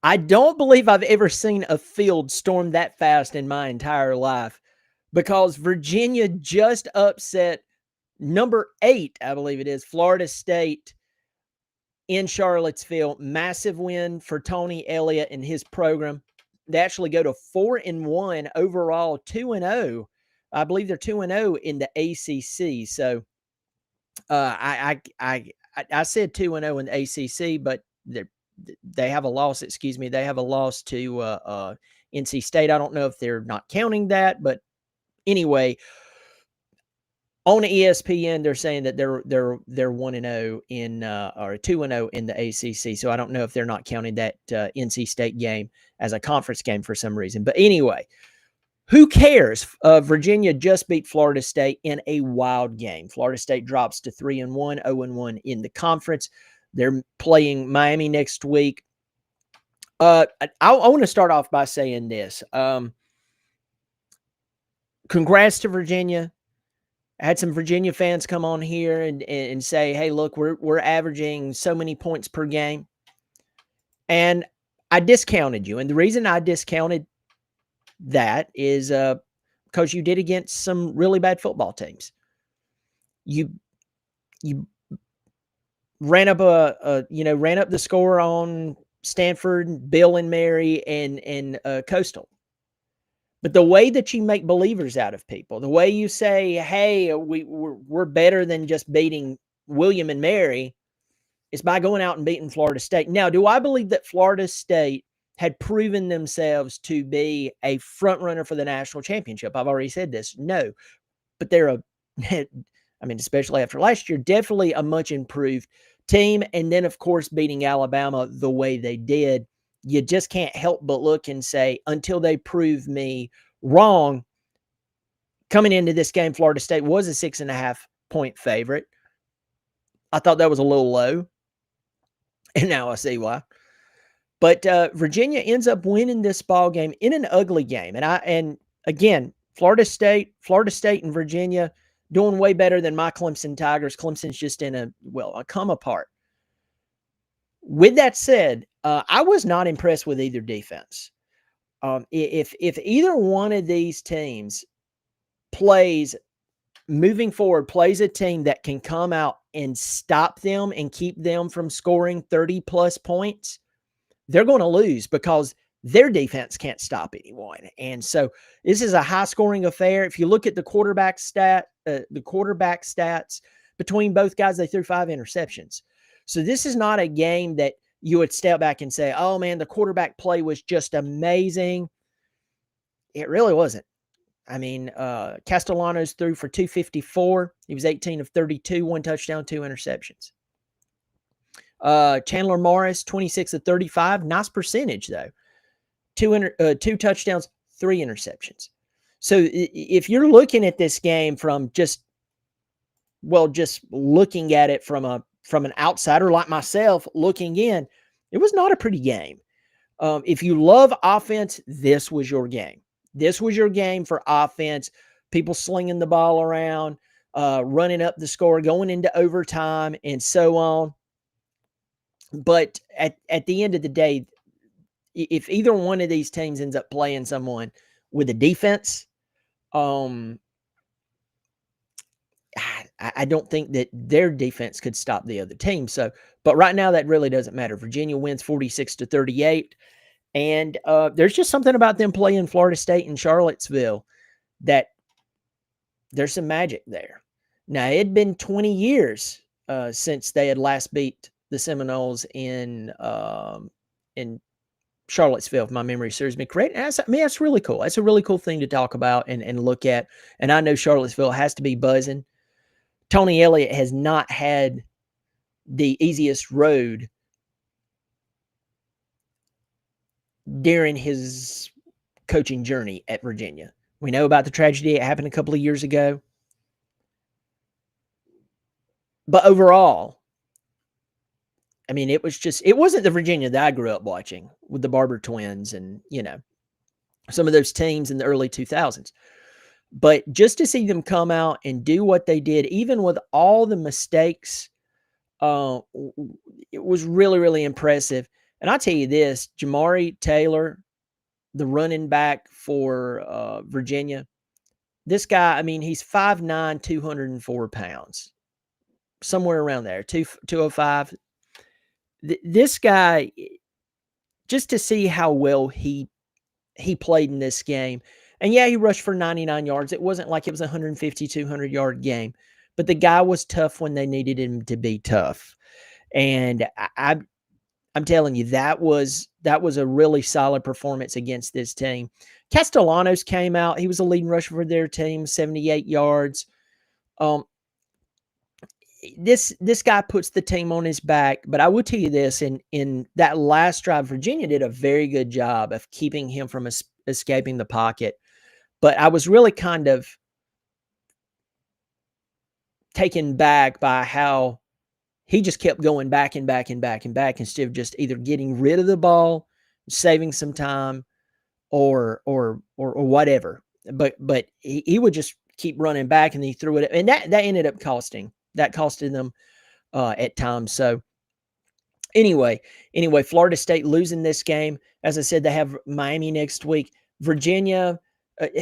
I don't believe I've ever seen a field storm that fast in my entire life because Virginia just upset number 8, I believe it is, Florida State in Charlottesville. Massive win for Tony Elliott and his program. They actually go to 4-1 overall, 2-0. I believe they're 2-0 in the ACC. So I said 2-0 in the ACC, but they have a loss. Excuse me, they have a loss to NC State. I don't know if they're not counting that, but anyway, on ESPN, they're saying that they're 1-0 in or 2-0 in the ACC. So I don't know if they're not counting that NC State game as a conference game for some reason. But anyway, who cares? Virginia just beat Florida State in a wild game. Florida State drops to 3-1, 0-1 in the conference. They're playing Miami next week. I want to start off by saying this. Congrats to Virginia. I had some Virginia fans come on here and say, hey, look, we're averaging so many points per game. And I discounted you. And the reason I discounted that is because you did against some really bad football teams. You ran up ran up the score on Stanford, Bill and Mary, and Coastal. But the way that you make believers out of people, the way you say, hey, we're better than just beating William and Mary, is by going out and beating Florida State. Now, do I believe that Florida State had proven themselves to be a front runner for the national championship? I've already said this. No. But they're especially after last year, definitely a much improved team. And then, of course, beating Alabama the way they did, you just can't help but look and say, until they prove me wrong. Coming into this game, Florida State was a 6.5-point favorite. I thought that was a little low, and now I see why. But Virginia ends up winning this ball game in an ugly game. And again, Florida State and Virginia doing way better than my Clemson Tigers. Clemson's just in a come apart. With that said, I was not impressed with either defense. If either one of these teams moving forward, plays a team that can come out and stop them and keep them from scoring 30-plus points, they're going to lose because their defense can't stop anyone. And so this is a high-scoring affair. If you look at the quarterback stats between both guys, they threw 5 interceptions. So this is not a game that you would step back and say, oh, man, the quarterback play was just amazing. It really wasn't. I mean, Castellanos threw for 254. He was 18 of 32, 1 touchdown, 2 interceptions. Chandler Morris, 26 of 35. Nice percentage, though. 2 touchdowns, 3 interceptions. So if you're looking at this game from just looking at it from an outsider like myself looking in, it was not a pretty game. If you love offense, this was your game. This was your game for offense. People slinging the ball around, running up the score, going into overtime, and so on. But at the end of the day, if either one of these teams ends up playing someone with a defense, I don't think that their defense could stop the other team. So, but right now that really doesn't matter. Virginia wins 46-38. And there's just something about them playing Florida State in Charlottesville that there's some magic there. Now, it had been 20 years since they had last beat the Seminoles in Charlottesville, if my memory serves me correct. And that's really cool. That's a really cool thing to talk about and look at. And I know Charlottesville has to be buzzing. Tony Elliott has not had the easiest road during his coaching journey at Virginia. We know about the tragedy that happened a couple of years ago. But overall, I mean, it wasn't the Virginia that I grew up watching with the Barber twins and, some of those teams in the early 2000s. But just to see them come out and do what they did, even with all the mistakes, it was really, really impressive. And I'll tell you this, Jamari Taylor, the running back for Virginia, this guy, I mean, he's 5'9", 204 pounds, somewhere around there, 205. This guy, just to see how well he played in this game. And yeah, he rushed for 99 yards. It wasn't like it was a 150, 200-yard game. But the guy was tough when they needed him to be tough. And I'm telling you, that was a really solid performance against this team. Castellanos came out. He was a leading rusher for their team, 78 yards. This guy puts the team on his back. But I will tell you this, in that last drive, Virginia did a very good job of keeping him from escaping the pocket. But I was really kind of taken back by how he just kept going back and back and back and back instead of just either getting rid of the ball, saving some time, or whatever. But he would just keep running back, and he threw it, and that ended up costing them at times. So anyway, Florida State losing this game. As I said, they have Miami next week. Virginia,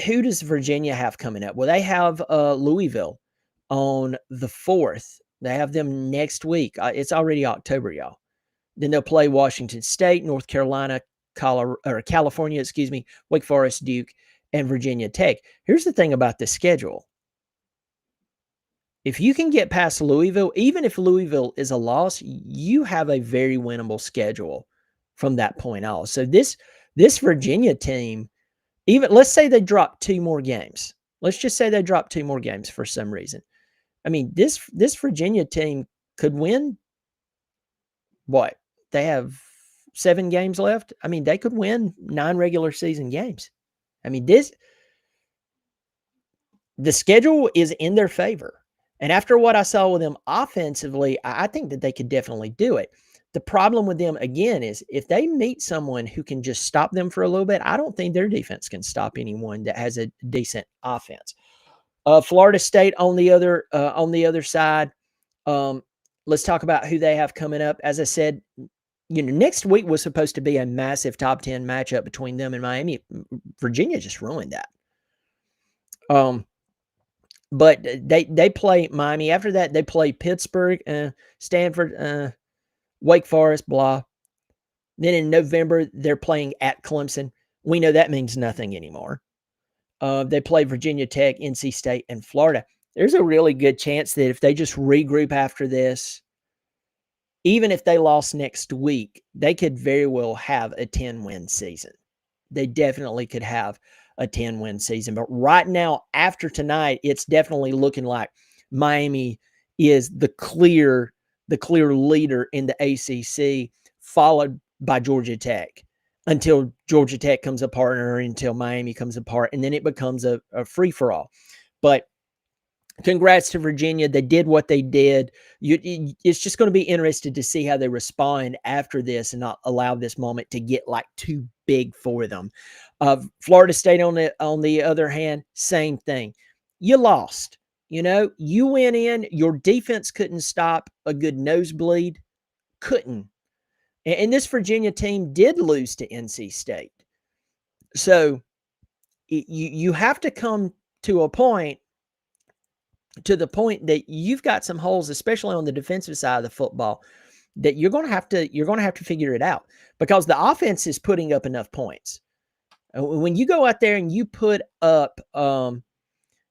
who does Virginia have coming up? Well, they have Louisville on the 4th. They have them next week. It's already October, y'all. Then they'll play Washington State, North Carolina, California, Wake Forest, Duke, and Virginia Tech. Here's the thing about the schedule. If you can get past Louisville, even if Louisville is a loss, you have a very winnable schedule from that point on. So this Virginia team, even let's say they drop 2 more games. Let's just say they drop 2 more games for some reason. I mean, this Virginia team could win. What? They have 7 games left. I mean, they could win 9 regular season games. I mean, the schedule is in their favor. And after what I saw with them offensively, I think that they could definitely do it. The problem with them, again, is if they meet someone who can just stop them for a little bit, I don't think their defense can stop anyone that has a decent offense. Florida State on the other side. Let's talk about who they have coming up. As I said, next week was supposed to be a massive top 10 matchup between them and Miami. Virginia just ruined that. But they play Miami. After that, they play Pittsburgh, Stanford, Wake Forest, blah. Then in November, they're playing at Clemson. We know that means nothing anymore. They play Virginia Tech, NC State, and Florida. There's a really good chance that if they just regroup after this, even if they lost next week, they could very well have a 10-win season. They definitely could have a 10-win season. But right now, after tonight, it's definitely looking like Miami is the clear leader in the ACC, followed by Georgia Tech, until Georgia Tech comes apart or until Miami comes apart, and then it becomes a free-for-all. But congrats to Virginia. They did what they did. It's just going to be interesting to see how they respond after this and not allow this moment to get like too big for them. Florida State, on the other hand, same thing. You lost. You went in. Your defense couldn't stop a good nosebleed. Couldn't. And this Virginia team did lose to NC State. So you have to come to the point that you've got some holes, especially on the defensive side of the football, that you're going to have to figure it out, because the offense is putting up enough points. When you go out there and you put up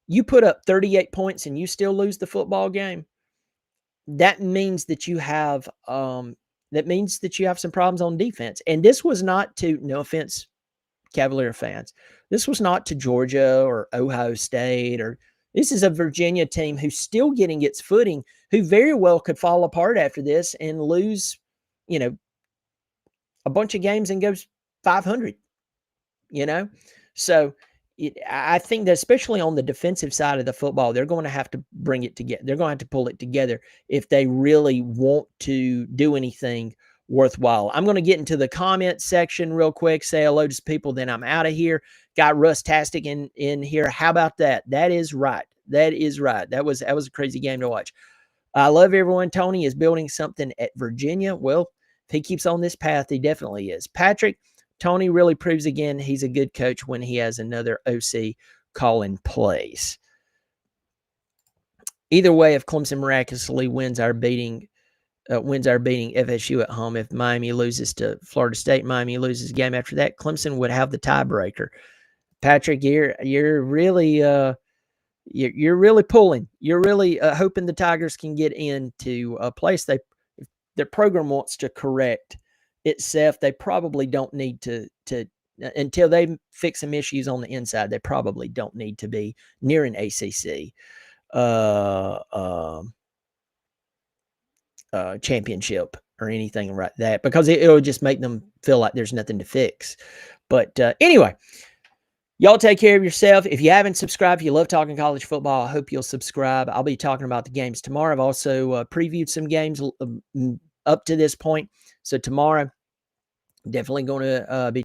38 points and you still lose the football game, that means that you have some problems on defense. And this was not to, no offense, Cavalier fans, this was not to Georgia or Ohio State, or this is a Virginia team who's still getting its footing, who very well could fall apart after this and lose, a bunch of games and goes 500, So I think that especially on the defensive side of the football, they're going to have to bring it together. They're going to have to pull it together if they really want to do anything worthwhile. I'm going to get into the comment section real quick, say hello to people, then I'm out of here. Got Rustastic in here. How about that? That is right. That was a crazy game to watch. I love everyone. Tony is building something at Virginia. Well, If he keeps on this path, he definitely is. Patrick, Tony really proves again he's a good coach when he has another OC calling plays. Either way, if Clemson miraculously wins our beating FSU at home, if Miami loses to Florida State, Miami loses the game after that, Clemson would have the tiebreaker. Patrick, you're really you're really pulling. You're really hoping the Tigers can get into a place their program wants to correct itself. They probably don't need to until they fix some issues on the inside. They probably don't need to be near an ACC championship or anything like that, because it'll just make them feel like there's nothing to fix. But anyway, y'all take care of yourself. If you haven't subscribed, if you love talking college football, I hope you'll subscribe. I'll be talking about the games tomorrow. I've also previewed some games up to this point. So tomorrow, definitely going to be